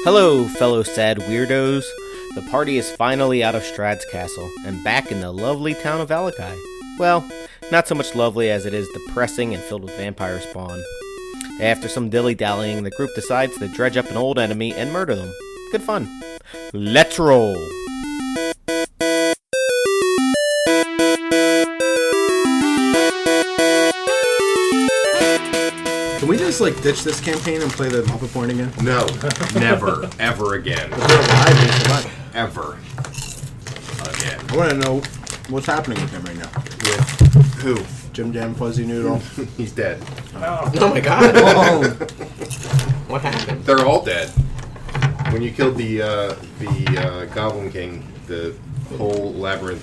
Hello, fellow sad weirdos. The party is finally out of Strahd's castle and back in the lovely town of Valakai. Well, not so much lovely as it is depressing and filled with vampire spawn. After some dilly-dallying, the group decides to dredge up an old enemy and murder them. Good fun. Let's roll! Can we just ditch this campaign and play the Muppet Porn again? No, never, ever again. If they're alive, they survive. Ever again. I want to know what's happening with him right now. With who? Jim Jam Fuzzy Noodle. He's dead. Oh my god. Oh. What happened? They're all dead. When you killed the Goblin King, the whole labyrinth,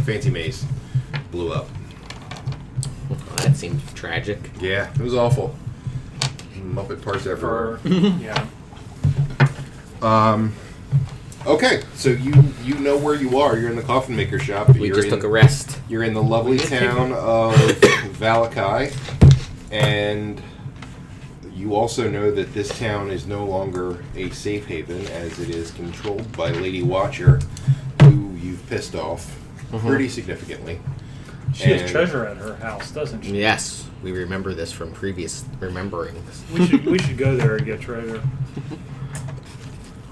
fancy maze, blew up. Well, that seems tragic. Yeah, it was awful. Muppet parts everywhere. Yeah. Okay, so you know where you are. You're in the coffin maker shop. We just took a rest. You're in the lovely town of Valakai, and you also know that this town is no longer a safe haven, as it is controlled by Lady Watcher, who you've pissed off pretty significantly. She has treasure at her house, doesn't she? Yes, we remember this from previous rememberings. We should go there and get treasure.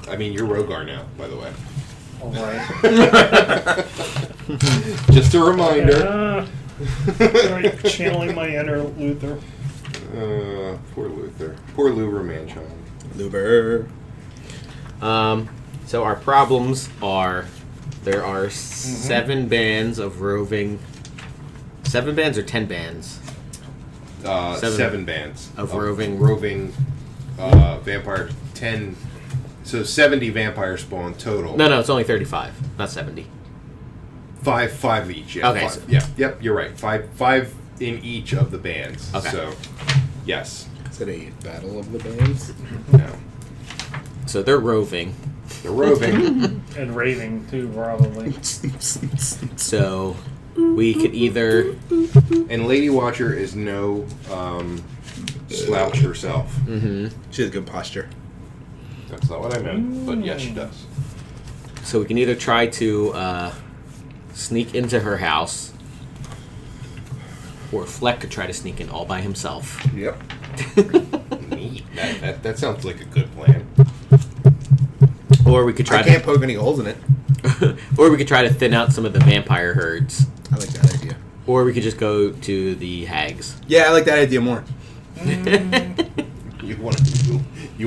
I mean, you're Rogar now, by the way. All right. Just a reminder. Channeling my inner Luther. Poor Luther. Poor Luther Manchon. Luber. So our problems are, there are 7 bands of roving. 7 bands or 10 bands? 7 bands of roving vampire. 10. So 70 vampire spawn total. No, it's only 35, not 70. 5 each. Yeah, okay. 5. Yep. You're right. 5 in each of the bands. Okay. So, yes. Is it a battle of the bands? No. So they're roving. They're roving. And raving, too, probably. So we could either... And Lady Watcher is no slouch herself. Mm-hmm. She has good posture. That's not what I meant, but yes, she does. So we can either try to sneak into her house, or Fleck could try to sneak in all by himself. Yep. Neat. That sounds like a good plan. Or we could try I can't poke any holes in it. or we could try to thin out some of the vampire herds. I like that idea. Or we could just go to the hags. Yeah, I like that idea more. You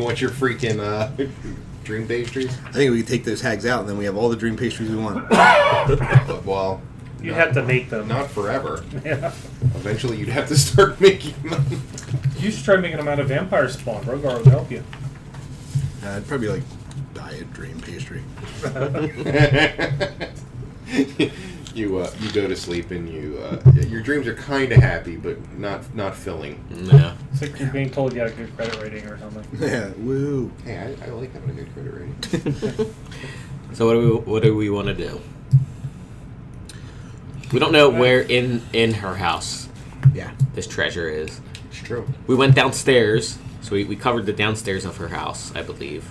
want your freaking dream pastries? I think we could take those hags out and then we have all the dream pastries we want. Well, You have to make them. not forever. Yeah. Eventually, you'd have to start making them. You should try making them out of vampire spawn. Rogar would help you. It'd probably be diet dream pastry. You go to sleep and your dreams are kind of happy, but not filling. No. It's like you're being told you got a good credit rating or something. Yeah, woo. Hey, I like having a good credit rating. So what do we want to do? We don't know where in her house this treasure is. It's true. We went downstairs, so we covered the downstairs of her house, I believe.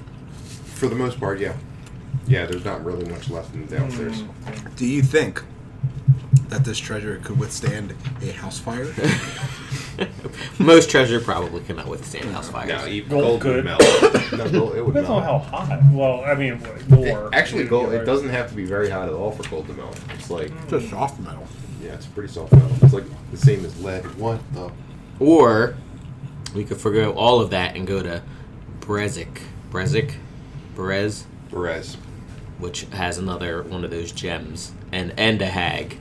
For the most part, yeah. Yeah, there's not really much left in the downstairs. Do you think that this treasure could withstand a house fire? Most treasure probably cannot withstand house fires. No, even Gold gold could. would melt. No, gold, it would Depends on melt. how hot. Well, I mean, more. Actually, gold, it doesn't have to be very hot at all for gold to melt. It's like, It's a soft metal. yeah, it's pretty soft metal. It's like the same as lead. What the? Or we could forgo all of that and go to Berez, Perez. which has another one of those gems, and a hag.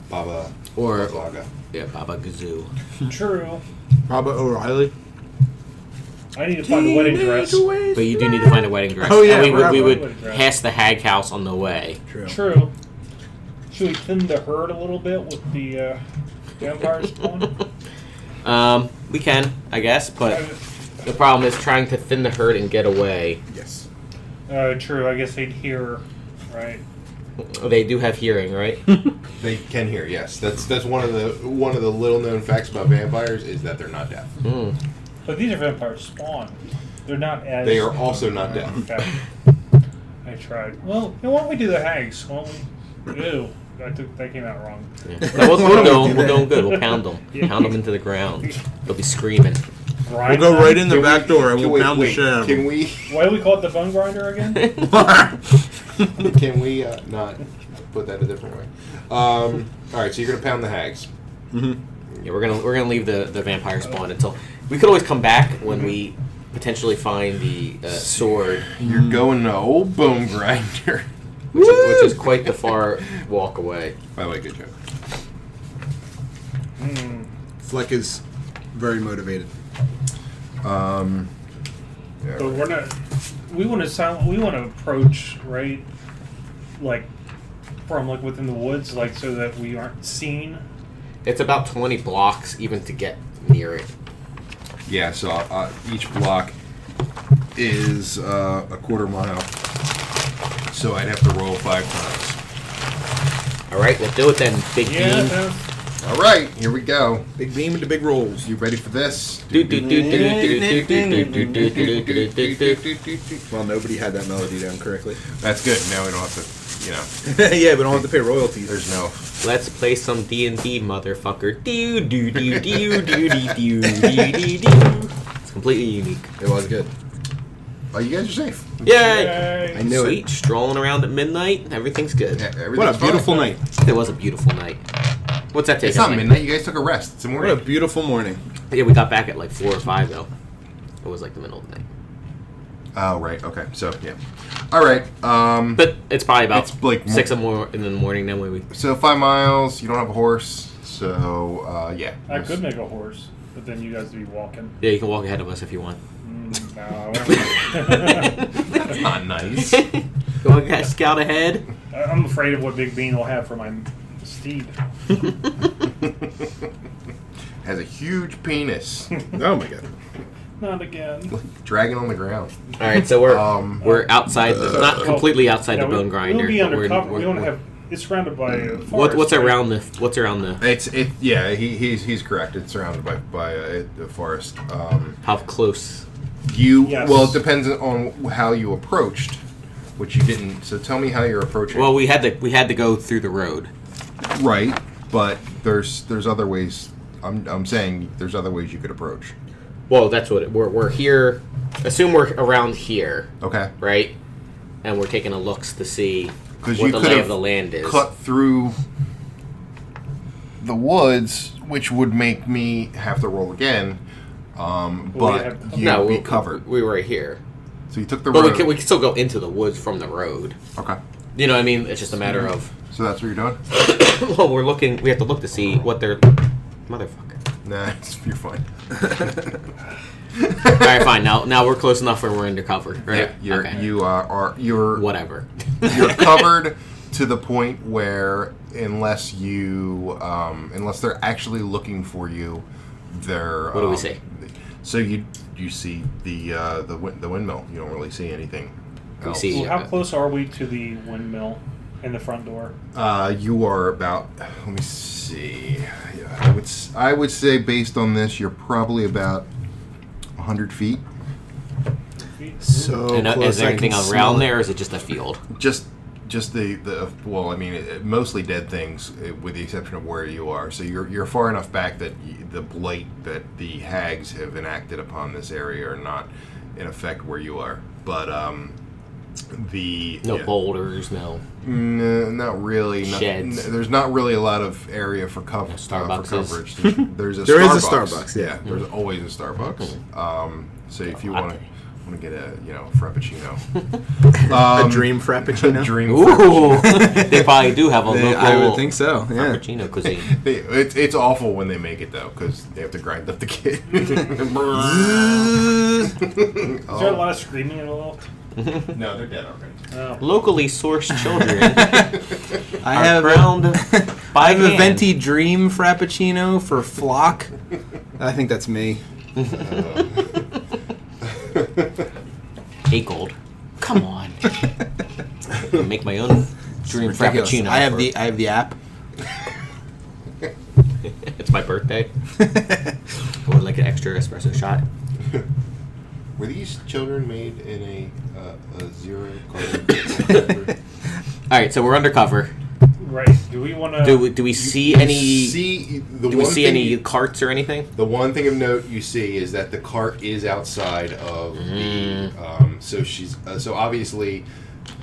Baba. Or Saga. yeah, Baba Gazoo. True. Robert O'Reilly. I need to find a wedding dress. But you do need to find a wedding dress. Oh, yeah, And we would wedding dress. pass the hag house on the way. True. Should we thin the herd a little bit with the vampire spawn? We can, I guess, but the problem is trying to thin the herd and get away. Yes. True. I guess they'd hear, right? They do have hearing, right? They can hear. Yes, that's one of the little known facts about vampires is that they're not deaf. But these are vampire spawn. They're not as. They are also not dead. Okay. I tried. Well, why don't we do the hags? Why don't we? Ew. That came out wrong. Yeah. No, we're going good. We'll pound them. Pound them into the ground. They'll be screaming. We'll go right in the back door and we'll pound the shit out of them. Can we? Why do we call it the bone grinder again? Can we not put that a different way? All right, so you're gonna pound the hags. Mm-hmm. Yeah, we're gonna leave the vampire spawn until we could always come back when we potentially find the sword, You're going to old bone grinder. which is quite the far walk away. By the way, good joke. Fleck is very motivated. Yeah, But we're not. We want to approach right, like from like within the woods, like so that we aren't seen. It's about 20 blocks even to get near it. yeah. So each block is a quarter mile. So I'd have to roll 5 times. All right, let's do it then, Big Yeah. Bean. All right, here we go. Big beam into big rolls. You ready for this? Well, nobody had that melody down correctly. That's good. Now we don't have to, Yeah, we don't have to pay royalties. there's no. Let's play some D&D, motherfucker. It's completely unique. It was good. Oh, you guys are safe. Yay! I knew Sweet, strolling around at midnight. Everything's good. Yeah, everything's What a fine. beautiful night. It was a beautiful night. What's that take? It's us not like? midnight. You guys took a rest. It's a What a morning. beautiful morning. Yeah, we got back at like 4 or 5 though. It was like the middle of the night. Oh, right. Okay. So, yeah. All right. But it's probably about It's like 6 in the morning then when we. So 5 miles. You don't have a horse. So, yeah. I could make a horse, but then you guys would be walking. Yeah, you can walk ahead of us if you want. No. That's not nice. You want to scout ahead? I'm afraid of what Big Bean will have for my steed. Has a huge penis. Oh my god. Not again. Dragging on the ground. All right, so we're outside, not completely outside the bone grinder. We'll be but undercover. we're- We don't we're- have. It's surrounded by a forest. What's right? around the? What's around the? Yeah, he's correct. It's surrounded by the forest. How close? Yes. Well, it depends on how you approached, which you didn't. So tell me how you're approaching. Well, we had to go through the road. Right, but there's other ways. I'm saying there's other ways you could approach. Well, that's what we're here. Assume we're around here, Okay. right? And we're taking a looks to see Because what you the could lay have of the land is. cut through the woods, which would make me have to roll again. But you'd no, be covered. We were right here, So you took the but road. we can still go into the woods from the road. Okay. You know what I mean? It's just a matter of. So that's what you're doing? Well, we're looking. We have to look to see what they're. Motherfucker. Nah, you're fine. All right, fine. Now we're close enough where we're undercover, right? Yeah, Okay. you're Whatever. you're covered to the point where unless they're actually looking for you, they're. What do we see? So you see the windmill. You don't really see anything. We else. see- Well, how close are we to the windmill and the front door? You are about. Let me see. Yeah, I would say based on this, you're probably about 100 feet. So And close is there I anything can around smell it. there, or is it just a field? Just the well, I mean, mostly dead things, with the exception of where you are. So you're far enough back that the blight that the hags have enacted upon this area are not in effect where you are. But No boulders, no. not really. Sheds. There's not really a lot of area for, No for Starbucks coverage. There's a There is a Starbucks. Starbucks, yeah. There's always a Starbucks. So if you want latte. to get a frappuccino, A dream frappuccino. dream. Ooh, they probably do have a local. I would think so. Yeah. Frappuccino cuisine. It's awful when they make it though, because they have to grind up the kid. Is there a lot of screaming involved? No, they're dead already. Oh. Locally sourced children I are have crowned by I have a hand. venti dream frappuccino for Flock. I think that's me. Hey, Gold. Come on. I'll make my own dream Ridiculous. frappuccino. I have the app. It's my birthday. I would like an extra espresso shot. Were these children made in a zero carbon? All right, so we're undercover. Right. Do we want to? Do we see any? Do we see any thing, carts or anything? The one thing of note you see is that the cart is outside of the. So she's so obviously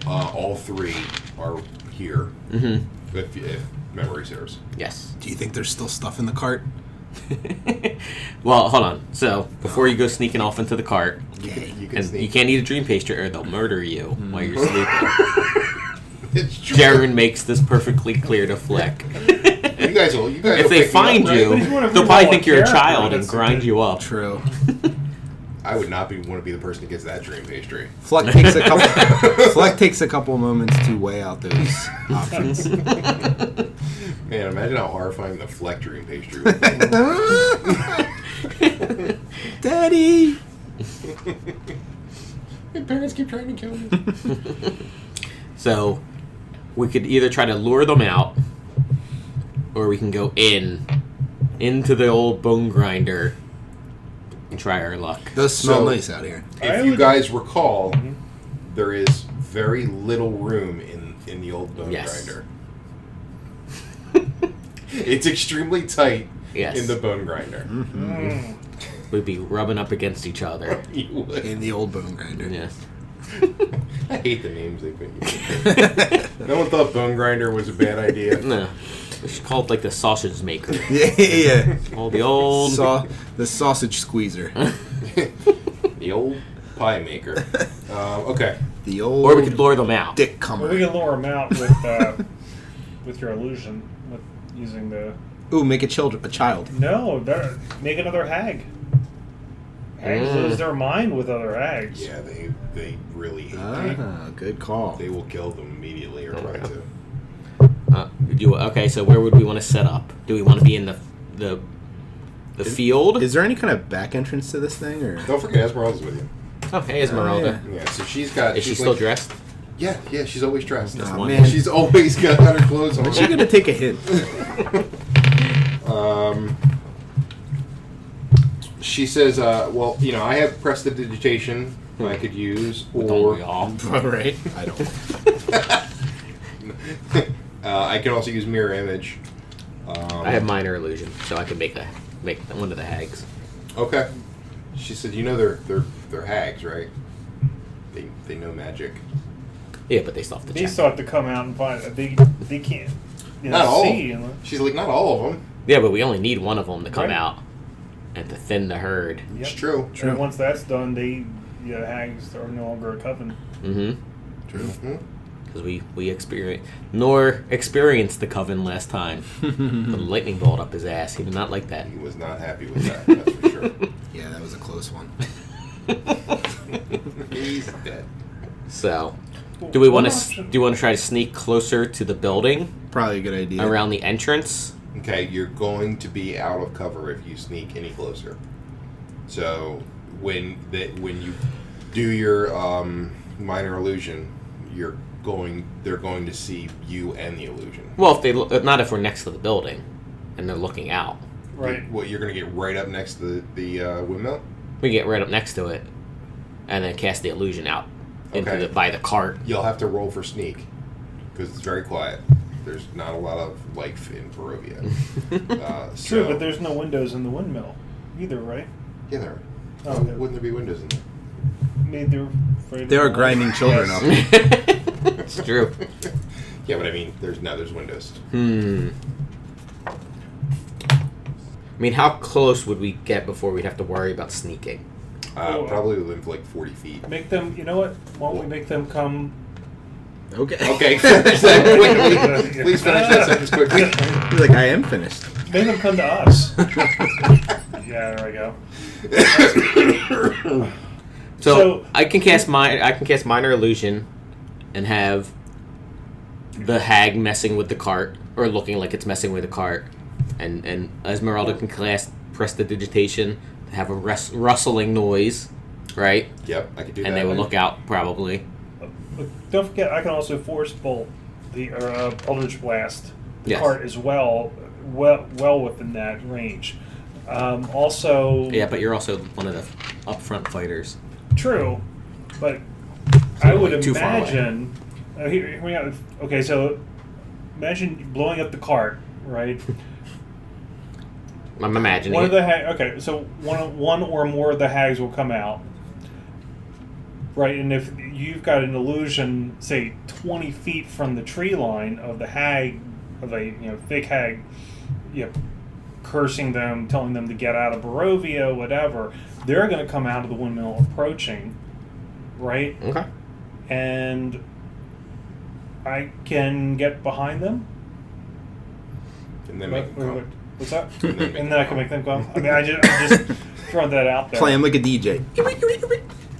all three are here. Mm-hmm. If memory serves. Yes. Do you think there's still stuff in the cart? Well, hold on. So before you go sneaking off into the cart, You can and sneak. you can't eat a dream pastry or they'll murder you while you're sleeping. It's true. Darren makes this perfectly clear to Flick. You guys will. If they find you, But he's one of they'll the probably more think you're a character, child and that's grind good. you up. True. I would not want to be the person who gets that dream pastry. Fleck takes a couple. Fleck takes a couple moments to weigh out those options. Man, imagine how horrifying the Fleck dream pastry would be. Daddy. My parents keep trying to kill me. So we could either try to lure them out, or we can go into the old bone grinder and try our luck. Does smell So- nice out here. If you guys recall, there is very little room in the old bone Yes. grinder. It's extremely tight Yes. in the bone grinder. Mm. We'd be rubbing up against each other. You would. In the old bone grinder. Yes. I hate the names they put you. No one thought bone grinder was a bad idea. No. We should call it like the sausage maker. Yeah. Oh, the old. The sausage squeezer. The old pie maker. Okay. The old. Or we could lure them out. dick Well, comer. we can lure them out with your illusion, with using the. Ooh, make a child. No, make another hag. Hags lose their mind with other hags. Yeah, they really hate me. Ah, good call. They will kill them immediately or try to. Okay, so where would we want to set up? Do we want to be in the field? Is there any kind of back entrance to this thing, or? Don't forget Esmeralda's with you. Oh, hey, Esmeralda. Yeah, so she's got. Is she she's still like- dressed? Yeah, she's always dressed. Oh, one. man. She's always got her clothes on. Is she gonna take a hint? She says, well, I have prestidigitation I could use, Don't or we all? Right. I don't. I can also use mirror image. I have minor illusion, so I could make one of the hags. Okay. She said, they're hags, right? They know magic. Yeah, but they still have to They check. still have to come out and find. They can't. Not all. See. She's like, not all of them. Yeah, but we only need one of them to come Right. out and to thin the herd. Yep. It's true. And once that's done, hags are no longer a coven. Mm-hmm. True. Mhm. Because we experienced the coven last time. Put a lightning bolt up his ass. He did not like that. He was not happy with that, that's for sure. Yeah, that was a close one. He's dead. So, do we want One to option- do you want to try to sneak closer to the building Probably a good idea. around the entrance? Okay, you're going to be out of cover if you sneak any closer. So when you do your minor illusion, they're going to see you and the illusion. Well, not if we're next to the building and they're looking out. Right. What, you're going to get right up next to the windmill? We get right up next to it and then cast the illusion out Okay. by the cart. You'll have to roll for sneak because it's very quiet. There's not a lot of life in Barovia. True, but there's no windows in the windmill either, right? Yeah, there are. Oh, Why okay. wouldn't there be windows in there? Maybe they're afraid. They of are the grinding light. children Yes. up. It's true. Yeah, but I mean, there's windows. I mean, how close would we get before we'd have to worry about sneaking? Probably within like 40 feet. Make them. You know what? Why don't we make them come? Okay. Okay, finish that quickly. Please finish that sentence quickly. He's like, I am finished. Make them come to us. Yeah, there we go. So I can cast minor illusion, and have the hag messing with the cart or looking like it's messing with the cart, and Esmeralda can cast prestidigitation to have a rustling noise, right? Yep, I could do that. And they will look out probably. But don't forget, I can also force bolt the Eldritch Blast the Yes. cart as well within that range. Also, Yeah, but you're also one of the upfront fighters. True, but I would Too far away. imagine. Here we go. Okay, so imagine blowing up the cart, right? I'm imagining One of it. the okay, so one or more of the hags will come out, right? And if you've got an illusion, say 20 feet from the tree line of the hag, of a big hag, cursing them, telling them to get out of Barovia, whatever, they're going to come out of the windmill approaching, right? Okay. And I can get behind them. And then make them come. What's that? And then make And then I can make them come. I mean, I'm just throwing that out there. Play him like a DJ.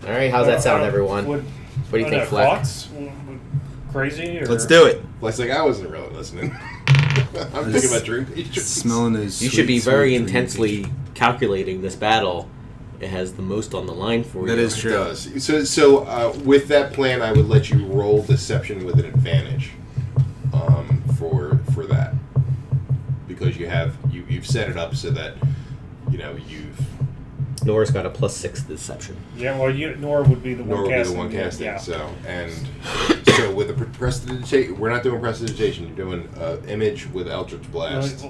All right. How's that sound, everyone? Would, What do you think, Fleck? Thoughts? Crazy? Or? Let's do it. It's like I wasn't really listening. I'm thinking about Dream Patrons. Smelling his. You should be very intensely calculating this battle. It has the most on the line for you. That is It true. does. So with that plan, I would let you roll deception with an advantage for that, because you've set it up so that you've. Nora's got a +6 deception. Yeah, well, Nora would be the Nor one would be casting. the one casting. Yeah. So with the prestidigitation, we're not doing prestidigitation. You're doing image with Eldritch Blast.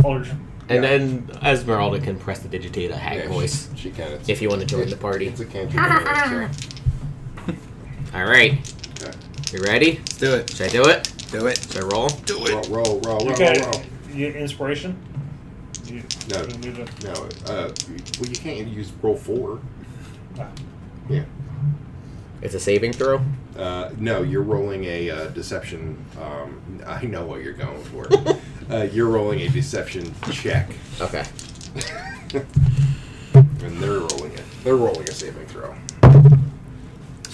Aldrich. And then Esmeralda can prestidigitate a hag Yeah, voice She can. if you want to join the party. It's a cantrip anyway, All right. so. Okay. You ready? Let's do it. Should I do it? Do it. Should I roll? Do Roll. You get inspiration? No. Well, you can't use roll 4. Ah. Yeah. It's a saving throw. No, you're rolling a deception. I know what you're going for. You're rolling a deception check, Okay. and they're rolling it. They're rolling a saving throw.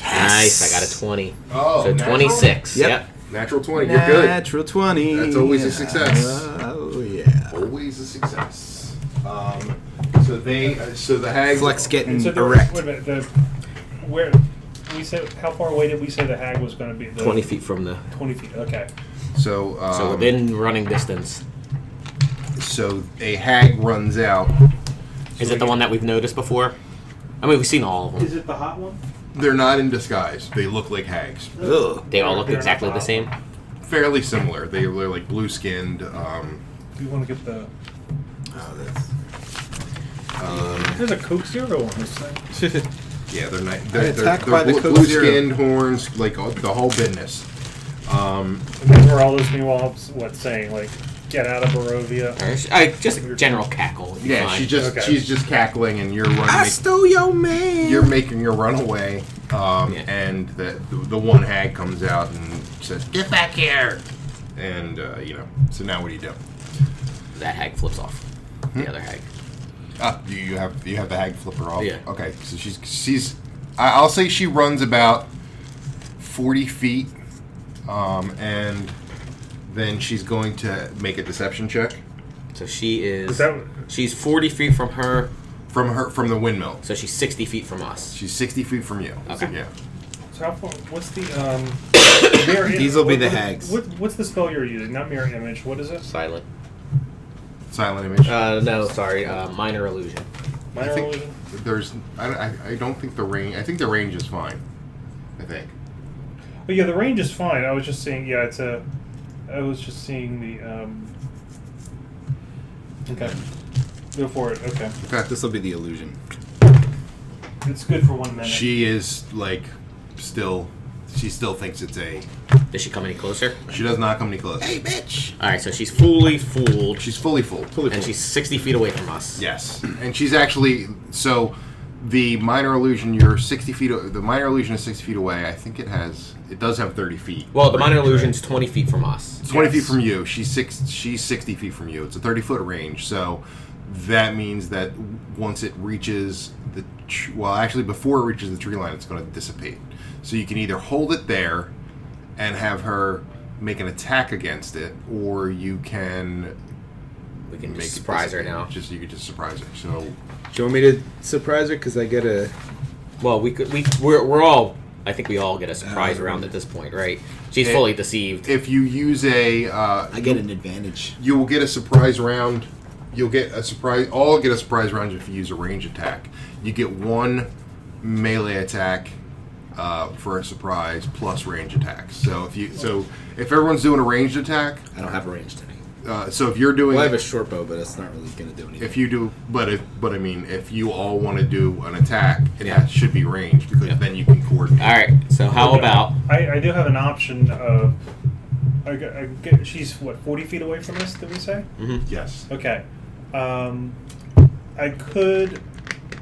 Nice. I got a 20. Oh, So natural? 26. Yep. Natural 20. You're good. Natural 20. That's always a success. Oh yeah. Always a success. So the hags. Flex getting And so erect. wait a minute, where we said, how far away did we say the hag was going to be? 20 feet from the. 20 feet. Okay. So So within running distance. So a hag runs out. Is it the one that we've noticed before? I mean, we've seen all of them. Is it the hot one? They're not in disguise. They look like hags. Ugh. They all look They're exactly not the same. Fairly similar. They're like blue skinned. Do you want to get the? Oh, that's. There's a Coke Zero on this thing. Yeah, they're not. They're attacked by the Coke blue Zero. skinned horns, like the whole business. And then we're all those meanwhile, saying like, get out of Barovia. Just a general cackle. would be Yeah, fine. she's just cackling, and you're running. I stole your man. You're making her run away, Yeah. and the one hag comes out and says, "Get back here!" And so now what do you do? That hag flips off. The other hag. You have the hag flip her off. Yeah. Okay, so she's. I'll say she runs about 40 feet, and then she's going to make a deception check So she is. Is that? She's 40 feet from her, from the windmill. so she's 60 feet from us. She's 60 feet from you. Okay. Yeah. So how far? What's the mirror? These will be the what- hags. What's the spell you're using? Not mirror image. What is it? Silent. Silent image. No, sorry. Minor illusion. Minor I think illusion. there's. I don't think the range. I think the range is fine. I think. But yeah, the range is fine. I was just saying. Yeah, it's a. I was just seeing the. Okay. Go for it. Okay. This will be the illusion. It's good for 1 minute. She is like still. She still thinks it's a. Does she come any closer? She does not come any closer. Hey, bitch. All right, so she's fully fooled, She's fully full. and she's 60 feet away from us. Yes, and she's actually so. The minor illusion, you're 60 feet. The minor illusion is 60 feet away. I think it does have 30 feet. Well, the minor range, illusion's 20 feet from us. right? 20 Yes. feet from you. She's 60 feet from you. It's a 30-foot range. So that means that once it reaches actually before it reaches the tree line, it's going to dissipate. So you can either hold it there and have her make an attack against it, or you can We can make just it surprise her dissipate. now. You could just surprise her. So Do you want me to surprise her? Because I get a. Well, we're all. I think we all get a surprise round at this point, right? She's It- fully deceived. if you use a, I get an advantage. you will get a surprise round you'll get a surprise. All get a surprise round if you use a range attack. You get 1 melee attack for a surprise plus range attacks. So if everyone's doing a ranged attack, I don't have a ranged any. so if you're doing, Well, I have a short bow, but it's not really going to do anything. if you do, but I mean, if you all want to do an attack, it should be ranged because then you can coordinate. All right. So how about? I do have an option of. She's what 40 feet away from us? Did we say? Yes. Okay. I could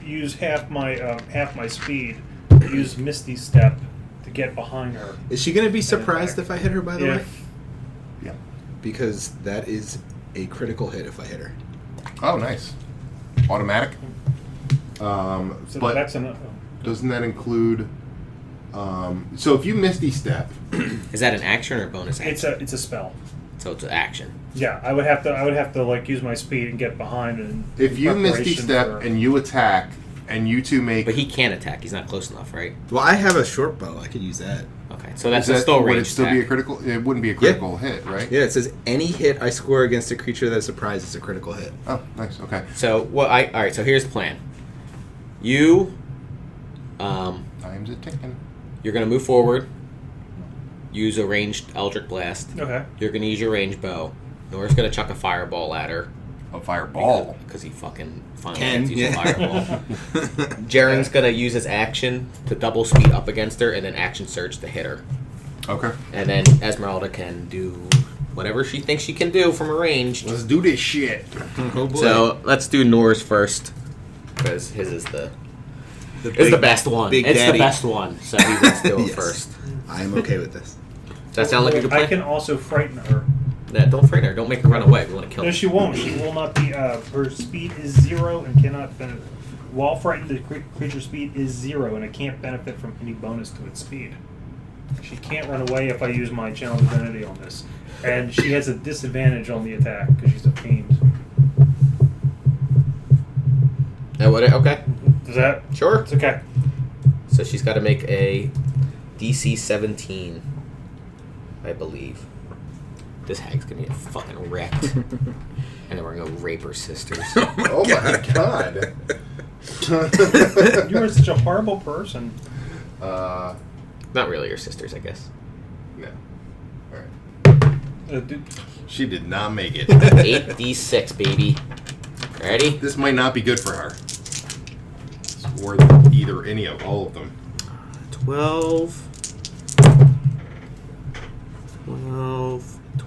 use half my speed. Use Misty Step to get behind her. Is she going to be surprised if I hit her, by the way? Yeah. Because that is a critical hit if I hit her. Oh, nice. Automatic. So but that's an. doesn't that include? So if you Misty Step, Is that an action or a bonus action? It's a spell. So it's an action. Yeah, I would have to like use my speed and get behind and. if you Misty preparation Step for- and you attack, and you two make, But he can't attack. He's not close enough, right? Well, I have a short bow. I could use that. Okay. So that's is that, still would range it still be a attack. critical? It wouldn't be a critical hit, right? Yeah, it says any hit I score against a creature that is surprised is a critical hit. Oh, nice. Okay. So all right. So here's the plan. You, Time's a ticking. you're gonna move forward. Use a ranged Eldritch Blast. Okay. You're gonna use your ranged bow. Nora's gonna chuck a fireball at her. A fireball. Because he fucking finally Can, gets to use yeah. a fireball. Jaren's gonna use his action to double speed up against her and then action surge to hit her. Okay. And then Esmeralda can do whatever she thinks she can do from a range. Let's do this shit. Oh boy. So let's do Nora's first. Because his is the best one. Big It's Daddy. the best one. So he wants to do it Yes. first. I am okay with this. Does that sound like a good plan? I can also frighten her. Yeah, don't frighten her. Don't make her run away. We want to kill No, her. she won't. She will not be. Her speed is 0 and cannot benefit. While frightened, the creature's speed is 0 and it can't benefit from any bonus to its speed. She can't run away if I use my channel divinity on this, and she has a disadvantage on the attack because she's a fiend. Okay. Does that? Sure. It's okay. So she's got to make a DC 17, I believe. This hag's gonna get fucking wrecked. And then we're gonna go rape her sisters. Oh my god. You are such a horrible person. Not really her sisters, I guess. No. Alright. Dude, She did not make it. 8d6, baby. Ready? This might not be good for her. Or either any of all of them. 12,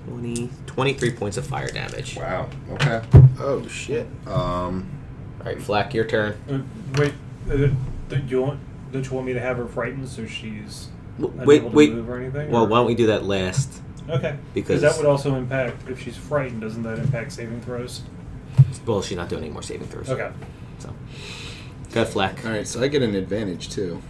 20, 23 points of fire damage. Wow. Okay. Oh shit. Alright, Flack, your turn. wait. Don't you want me to have her frightened so she's Wait, unable to wait. move or anything? Well, or? why don't we do that last? Okay. Because- that would also impact if she's frightened. Doesn't that impact saving throws? Well, she's not doing any more saving throws. Okay. So, go ahead, Flack. All right, so I get an advantage too.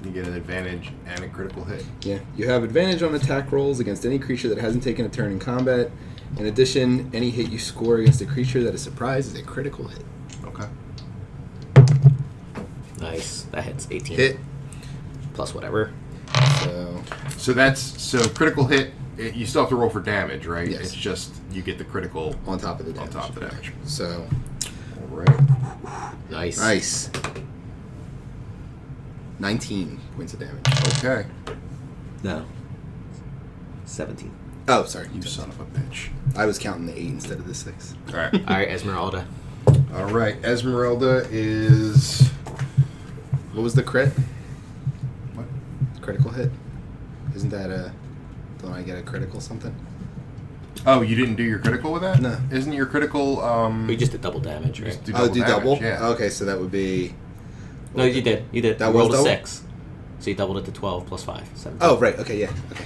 You get an advantage and a critical hit. Yeah, you have advantage on attack rolls against any creature that hasn't taken a turn in combat. In addition, any hit you score against a creature that is surprised is a critical hit. Okay. Nice. That hits 18. Hit. Plus whatever. So So critical hit. You still have to roll for damage, right? Yes. It's just you get the critical on top of the on damage. top of the damage. So All right. Nice. nice. 19 points of damage. Okay. No. 17. Oh, sorry. You son of a bitch. I was counting the 8 instead of the 6. All right. Alright, Esmeralda. All right. Esmeralda is. What was the crit? What? Critical hit? Isn't that don't I get a critical something? Oh, you didn't do your critical with that? No. Isn't your critical? We just did double damage, right? just do Do damage, double? Yeah. Okay, so that would be. No, you did. You did. That You rolled was a double? 6. So you doubled it to 12 plus 5. 17. Oh, right. Okay, yeah. Okay.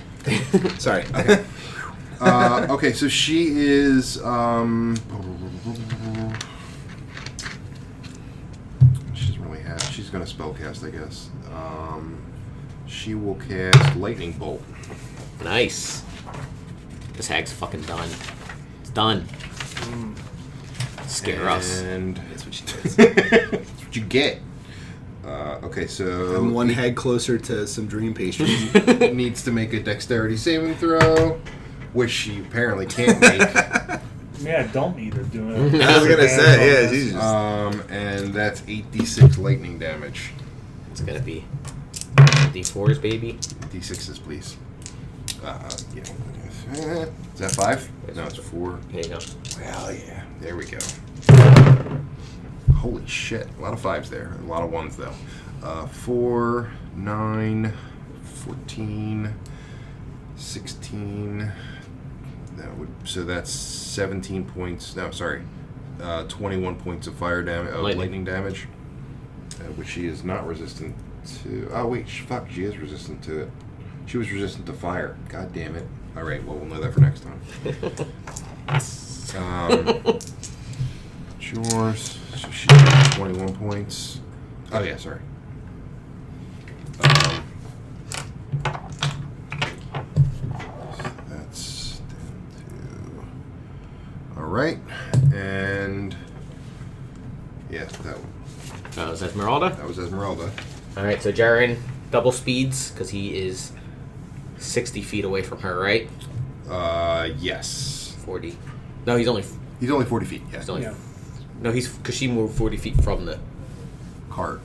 Sorry. Okay. Okay, so she is. She doesn't really have. She's going to spellcast, I guess. She will cast Lightning Bolt. Nice. This hag's fucking done. It's done. Scare us. And That's what she does. that's what you get. Okay, so I'm one head closer to some dream pastries. needs to make a dexterity saving throw, which she apparently can't make. Yeah, don't either do it. I was gonna say, yeah, she's just. And that's 8d6 lightning damage. It's gonna be D4s, baby. D6s, please. Yeah. Is that 5? No, it's 4. There you go. Well, yeah. There we go. Holy shit. A lot of 5s there. A lot of 1s, though. 4, 9, 14, 16. So that's 17 points. No, sorry. 21 points of fire damage, lightning damage. Which she is not resistant to. Oh, wait. Fuck. She is resistant to it. She was resistant to fire. God damn it. All right. Well, we'll know that for next time. It's yours. So she got 21 points. Oh, yeah. Sorry. That's down to. All right. And. Yeah, that one. That was Esmeralda. That was Esmeralda. All right, so Jaren double speeds because he is 60 feet away from her, right? Yes. 40. No, he's only 40 feet. Yeah. He's only, Yeah. No, he's because she moved 40 feet from the. Cart.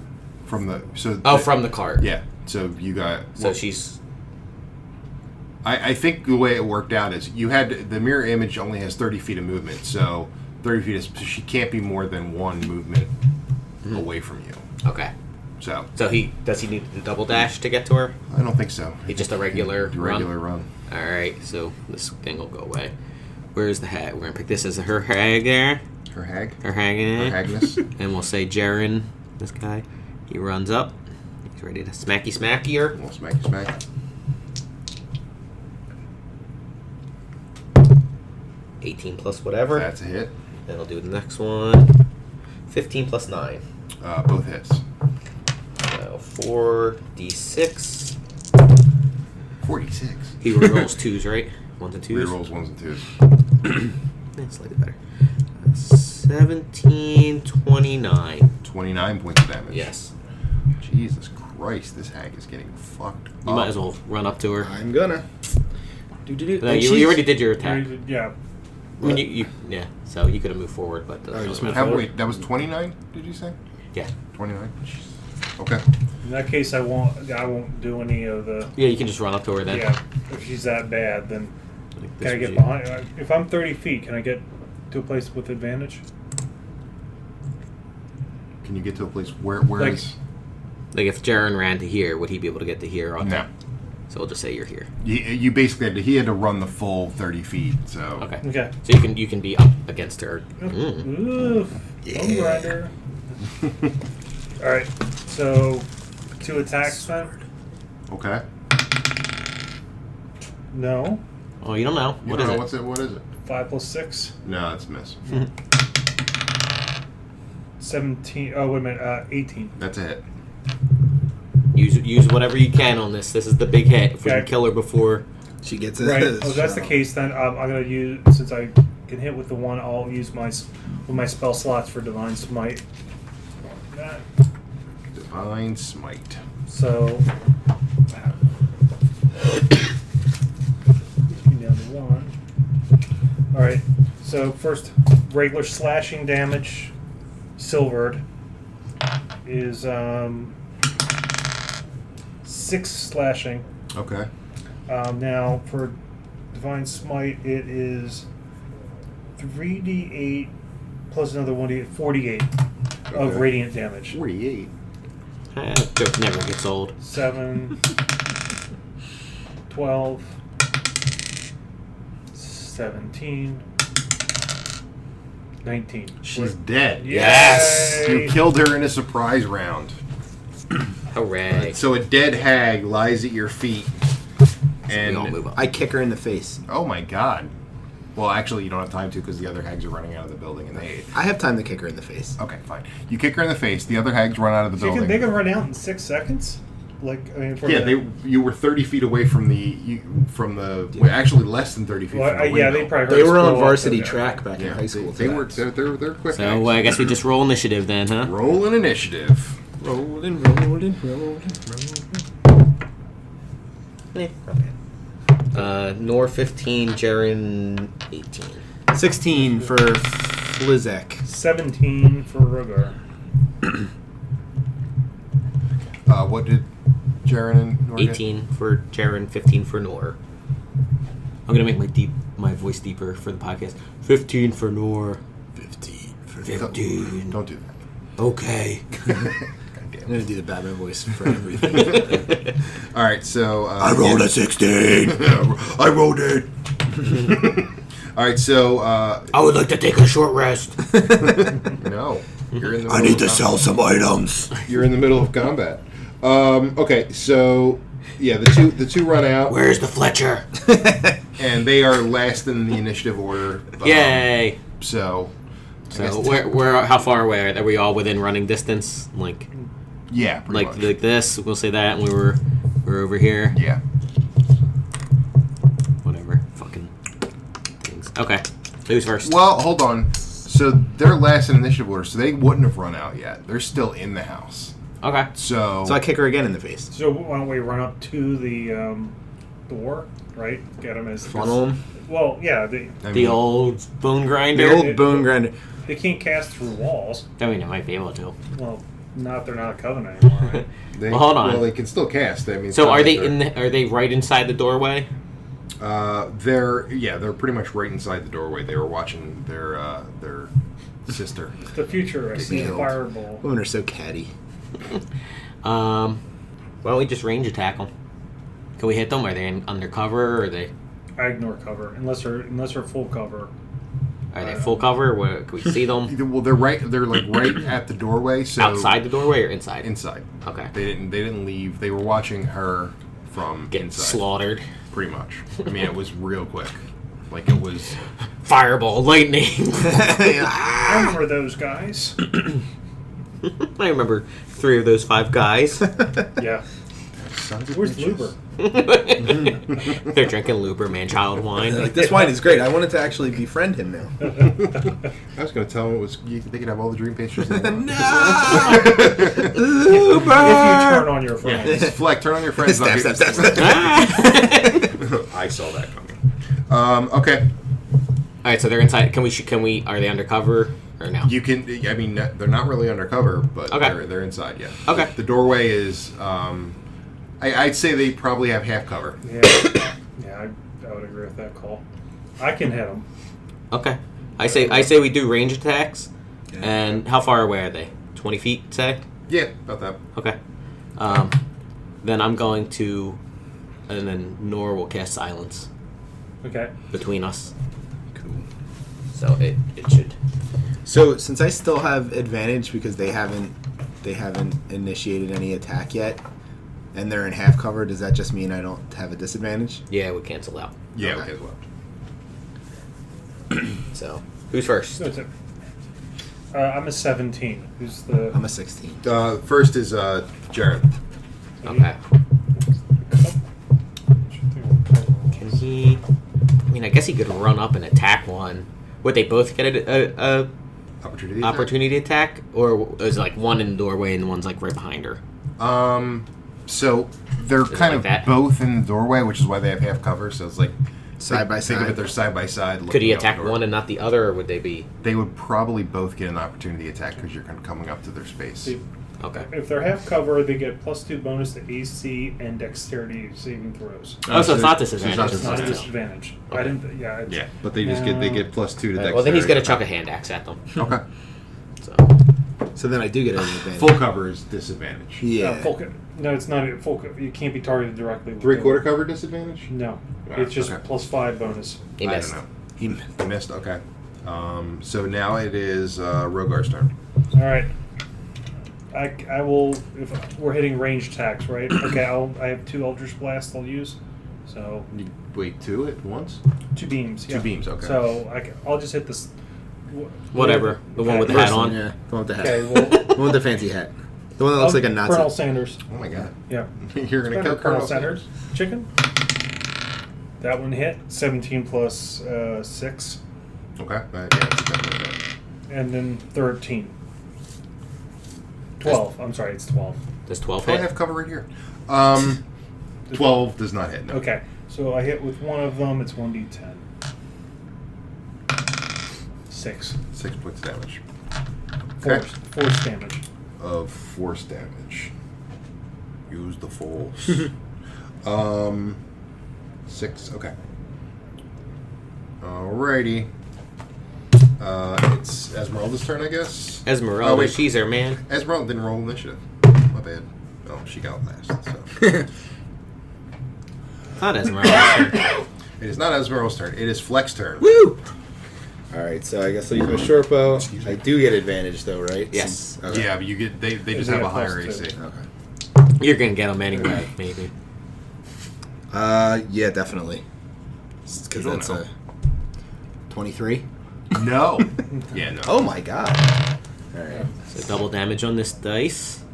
From the From the cart. Yeah. So you got. So she's. I think the way it worked out is you had the mirror image only has 30 feet of movement, so 30 feet is, so she can't be more than one movement away from you. Okay. So he need to double dash to get to her? I don't think so. It's just a regular run. All right, so this thing will go away. Where's the hag? We're gonna pick this as her hag there. Her hag. Her hag in Her it. hagness. And we'll say Jaren, this guy, he runs up. He's ready to smacky her. Well, smack. 18 plus whatever. That's a hit. Then I'll do the next one. 15 plus 9. Both hits. So 4d6. 46. He rerolls 2s, right? 1s and 2s? Rerolls 1s and 2s. Yeah, slightly better. 17, 29. 29 points of damage. Yes. Jesus Christ, this hag is getting fucked up. You might as well run up to her. I'm gonna. No, you already did your attack. Yeah. I mean, yeah, so you could have moved forward, but... just move Wait, that was 29, did you say? Yeah. 29? Okay. In that case, I won't do any of the. Yeah, you can just run up to her then. Yeah. If she's that bad, then Like can I this get was behind? If I'm 30 feet, can I get to a place with advantage? Can you get to a place where Like- is... Like if Jaren ran to here, would he be able to get to here? No. So we'll just say you're here. You basically he had to run the full 30 feet, so... Okay. Okay. So you can be up against her. Ooh. Bone grinder. All right. So 2 attacks then? Okay. No. Oh, you don't know. You What don't is know, it? What is it? 5 plus 6. No, it's a miss. 17. Oh, wait a minute. 18. That's a hit. Use whatever you can on this. This is the big hit. If we can Okay. kill her before... She gets it. Right. Oh, if that's the case, then I'm gonna use, since I can hit with the one, I'll use my spell slots for Divine Smite. That. Divine Smite. So. Gets me down to 1. All right. So first, regular slashing damage, silvered, is 6 slashing. Okay. Now, for Divine Smite, it is 3d8 plus another 1d8, 48 of Okay. radiant damage. 48. Joke never gets old. 7, 12, 17, 19. She's dead. Yes! You killed her in a surprise round. Hooray. So a dead hag lies at your feet. We all And move up. I kick her in the face. oh my god. Well, actually, you don't have time to because the other hags are running out of the building and they. I have time to kick her in the face. Okay, fine. You kick her in the face. The other hags run out of the So building. they can run out in 6 seconds? Like, I mean, for Yeah, the- you were 30 feet away from the well, actually less than 30 feet Well, from the yeah, window. they probably They heard were us on blow up varsity the- track back in Yeah, high school. They were they're quick. So hags. I guess we just roll initiative then, huh? Roll an initiative. rolling. Nor 15, Jaren 18. 16 for Flizek. 17 for Rogar. What did Jaren and Nor get? 18 for Jaren, 15 for Nor. I'm gonna make my voice deeper for the podcast. 15 for Nor. 15 for 15. Don't do that. Okay. I'm going to do the Batman voice for everything. All right, so I rolled a 16. I rolled it. All right, so I would like to take a short rest. no, you're in the. I need to sell some items. You're in the middle of combat. Okay, so yeah, the two run out, Where's the Fletcher? and they are last in the initiative order. Yay! So where? How far away are we? All within running distance? Like yeah, pretty much. like this. We'll say that, and we're over here. Yeah. Whatever. Fucking things. Okay. Who's first? Well, hold on. So they're last in initiative order, so they wouldn't have run out yet. They're still in the house. Okay. So So I kick her again in the face. So why don't we run up to the door, right? Get them as Funnel them. Well, yeah, The old bone grinder. The old bone grinder. they can't cast through walls. I mean, it might be able to. Well, not they're not a covenant anymore. Right? Well, hold on. Well, they can still cast. I mean, So are they they're- are they right inside the doorway? They're pretty much right inside the doorway. They were watching their sister. It's the future. I see a Nailed. fireball. Women are so catty. Why don't we just range attack them? Can we hit them? Are they undercover? Or are they I ignore cover unless they're full cover. full cover? Can we see them Well, they're right. They're like right at the doorway. So outside the doorway or inside? Inside. Okay. They didn't leave. They were watching her from Get inside. slaughtered. Pretty much. I mean, it was real quick. Like it was. Fireball, lightning. I remember those guys. I remember 3 of those 5 guys. Yeah. Sons of Where's bitches. Luber? They're drinking Luber man-child wine. Like, this wine is great. I wanted to actually befriend him now. I was going to tell them they could have all the dream pastries. They want. If you turn on your friends. Fleck, turn on your friends. Stab, stab, stab, stab. I saw that coming. Okay. All right, so they're inside. Can we? Are they undercover or no? You can. I mean, they're not really undercover, but Okay. they're inside. Yeah. Okay. The doorway is. I'd say they probably have half cover. Yeah, I would agree with that call. I can hit them. Okay. I say we do range attacks. Yeah. And how far away are they? 20 feet, say. Yeah, about that. Okay. Then I'm going to, and then Nor will cast silence Okay. between us. Cool. So it should. So since I still have advantage because they haven't initiated any attack yet, and they're in half cover, does that just mean I don't have a disadvantage? Yeah, we cancel out. Yeah. Okay. Okay. As well. So who's first? That's it. I'm a 17. Who's the? I'm a 16. First is Jared. Okay. Can he? I mean, I guess he could run up and attack one. Would they both get a Opportunity. attack? opportunity attack, or is it like one in the doorway and one's like right behind her? So they're it kind like of that? both in the doorway, which is why they have half cover. So it's like Side by Think of it, side. they're side by side. Could he looking out the attack door. one and not the other, or would they be? They would probably both get an opportunity attack because you're coming up to their space. See, Okay. if they're half cover, they get +2 bonus to AC and Dexterity saving throws. Oh, so it's not it's disadvantage. not It's not a Okay. disadvantage. Okay. I didn't. Yeah. It's, Yeah, but they just get +2 to Dexterity. Well, then he's gonna chuck a hand axe at them. Okay. So So then I do get an advantage. Full cover is disadvantage. Yeah. No, it's not a full. You can't be targeted directly. With 3/4 cover disadvantage. No, Ah, it's just okay. +5 bonus. he I missed. don't know. He, He missed. Okay. So now it is Rogar's turn. All right. I will. If we're hitting range attacks, right? Okay. I have 2 Eldritch Blasts I'll use. So You wait 2 at once. 2 beams. Yeah. 2 beams. Okay. So I'll just hit this. Whatever. The one with the first hat one, on. yeah. The one with the hat. Okay. Well, The one with the fancy hat. The one that looks like a Nazi. Colonel Sanders. Oh my god. Yeah. You're gonna Better kill Colonel Sanders. Chicken. That one hit 17 plus 6, Okay. Yeah, it's definitely that. and then 13. 12. I'm sorry, it's 12. Does 12 I hit? have cover right here. 12 does not hit. No. Okay, so I hit with one of them. It's 1d10. 6. 6 points of damage. Force damage. Of force damage. Use the force. 6. Okay. Alrighty. It's Esmeralda's turn, I guess. Esmeralda, Oh, wait. she's her man. Esmeralda didn't roll initiative. My bad. Oh, she got last. So. Not Esmeralda. It is not Esmeralda's turn. It is Fleck's turn. Woo! Alright, so I guess I'll use my short bow. I do get advantage, though, right? Yes. Okay. Yeah, but you get they just they have a have higher plus AC. 2. Okay. You're gonna get them anyway, maybe. Yeah, definitely. Because You don't that's know. a 23. No. Yeah, no. Oh my god. Alright. So double damage on this dice.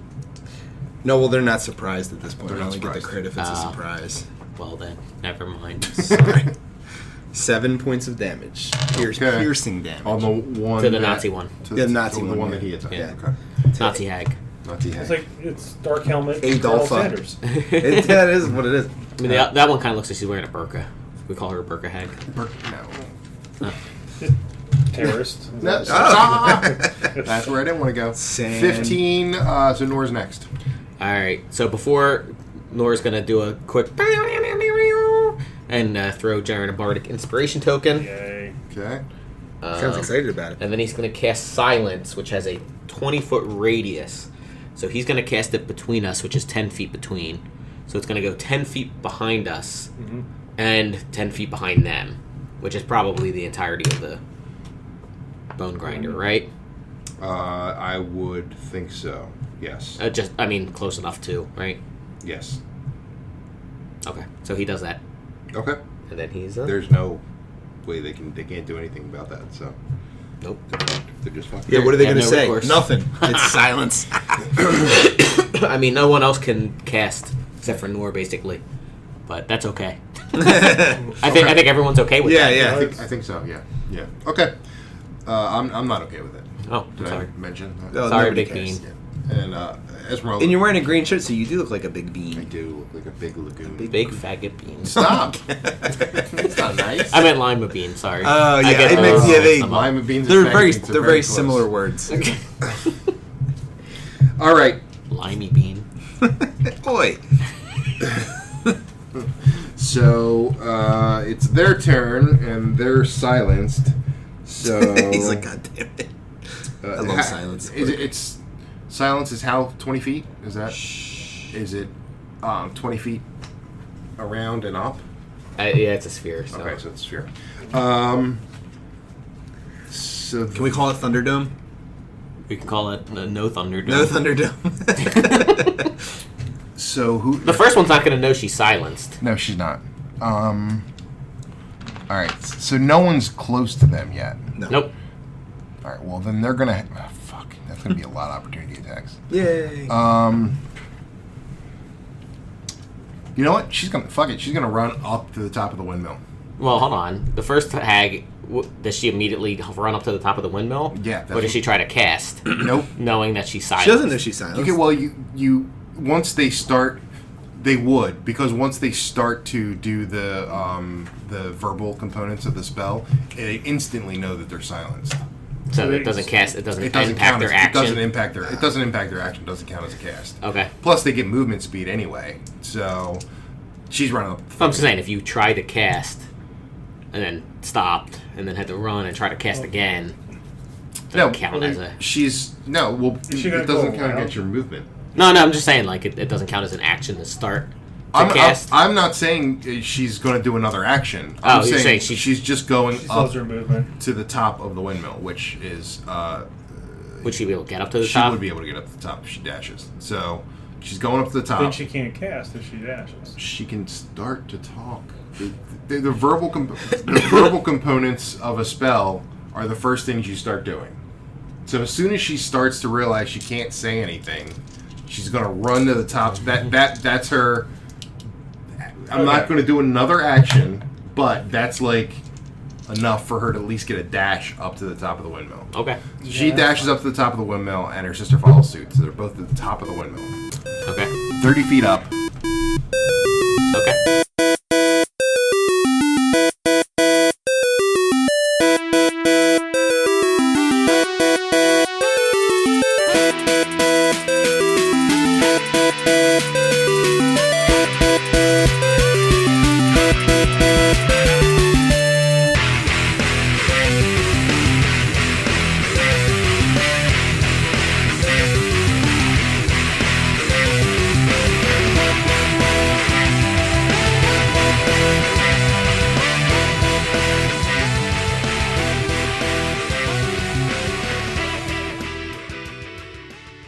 No, well, they're not surprised at this point. They're I not only get the surprised. crit if it's a Ah. surprise. Well then, never mind. Sorry. 7 points of damage. Okay. Piercing damage. On the one To the that- Nazi one. To The the Nazi the one, one yeah. that he attacked. Yeah. Okay. Nazi hag. Nazi It's hag. like it's Dark Helmet. and Colonel Adolfa. Sanders. That is what it is. I mean, that one kind of looks like she's wearing a burqa. We call her a burqa hag. No. Terrorist. No. Oh. That's where I didn't want to go. Sand. 15. So Nora's next. All right. So before Nora's gonna do a quick and throw Jaren a bardic inspiration token. Yay. Okay. Sounds excited about it. And then he's going to cast Silence, which has a 20-foot radius. So he's going to cast it between us, which is 10 feet between. So it's going to go 10 feet behind us and 10 feet behind them, which is probably the entirety of the bone grinder, right? I would think so. Yes. Close enough too, right? Yes. Okay, so he does that. Okay. And then he's... There's no way they can't do anything about that. So Nope. they're just fucking. Yeah, what are they They have going to no say? recourse. Nothing. It's silence. I mean, no one else can cast except for Nor, basically. But that's okay. I think everyone's okay with that. Yeah. I think so. Yeah. Yeah. Okay. I'm not okay with it. Oh, Did sorry. I mention that? Oh, Sorry, nobody Big cares. Bean. And Esmeralda. And you're wearing a green shirt, so you do look like a big I bean. do look like a big lagoon. Big faggot bean. Stop. That's not nice. I meant lima bean, sorry. Oh, I yeah, get it those makes- yeah, mixed they- up. Lima beans. They're and very, faggots are they're very close. similar words. All right. Limey bean. Boy. So it's their turn, and they're silenced. So He's like, God damn it. I love silence. It's silence is how 20 feet? Is that? Is it 20 feet around and up? Yeah, it's a sphere. So. Okay, so it's sphere. So Can we call it Thunderdome? We can call it No Thunderdome. No Thunderdome. So who? The first one's not going to know she's silenced. No, she's not. All right. So no one's close to them yet. No. Nope. All right. Well, then they're gonna. Fuck. That's gonna be a lot of opportunity attacks. Yay. You know what? She's gonna fuck it. She's gonna run up to the top of the windmill. Well, hold on. The first hag, does she immediately run up to the top of the windmill? Yeah, that's Or does she try to cast, Nope. knowing that she's silenced? She doesn't know she's silenced. You can. Well, you once they start, they would, because once they start to do the verbal components of the spell, they instantly know that they're silenced. So it doesn't cast. It doesn't, It doesn't impact count their as, action. It doesn't impact their. It doesn't impact their action. Doesn't count as a cast. Okay. Plus, they get movement speed anyway. So she's running up. I'm just saying, if you try to cast and then stopped and then had to run and try to cast again, doesn't count as a. She's no. Well, Is she gonna it doesn't go count around? against your movement. No, I'm just saying, like, it doesn't count as an action to start to cast. I'm not saying she's going to do another action. Oh, I'm you're saying saying she's just going She up slows her movement. to the top of the windmill, which is Would she be able to get up to the she top? would be able to get up to the top if she dashes. So she's going up to the top. Then she can't cast if she dashes. She can start to talk. The verbal the verbal components of a spell are the first things you start doing. So as soon as she starts to realize she can't say anything, she's going to run to the top. That's her. I'm not going to do another action, but that's like enough for her to at least get a dash up to the top of the windmill. Okay. She Yeah. dashes up to the top of the windmill, and her sister follows suit. So they're both at the top of the windmill, Okay. 30 feet up. Okay.